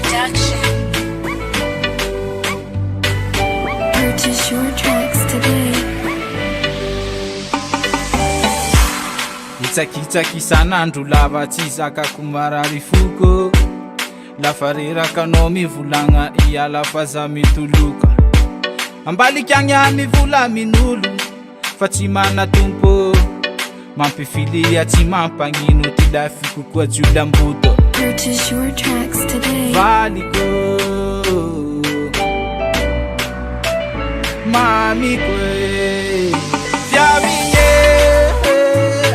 Production. Purchase your tracks today. Itsakitsaky isan'andro lava tsy zakako marary foko lafa rerakanao mivolagna iala fa za mitoloka ambaliky agny mivola minolo fa tsy manatompo mampifilia tsy mampagnino ty lafiko koa jiulambuto. Purchase your tracks today. Valiko mamiko fiavinye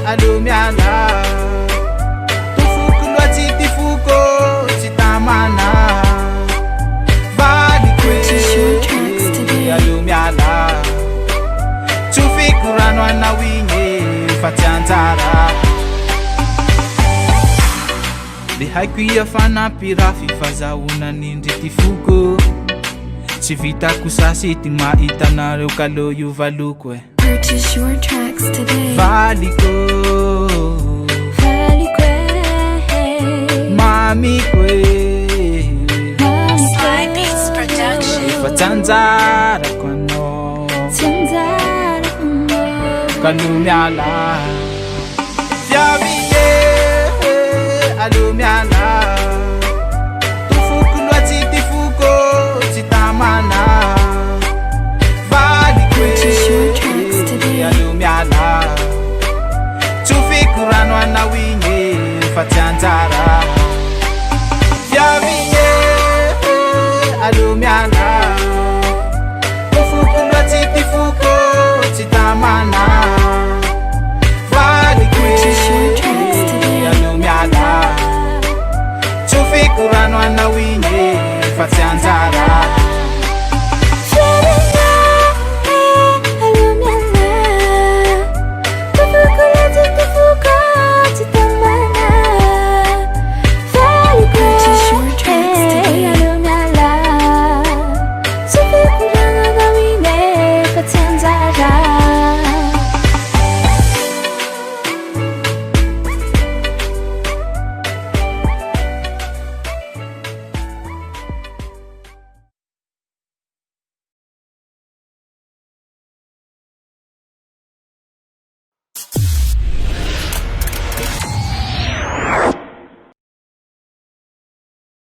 alo miala tufuku loatsy ty foko tsy tamana valiko alo miala tsofiko rano anao igny fa tsy anjara le haiko ia fanampirafy fazahonan'indry ty foko tsy vitako sasy ty mahitanareo kalo io valoko Purchase your tracks today. valiko mamiko Sly Beats Production. fa tsy anjarako anao kalo miala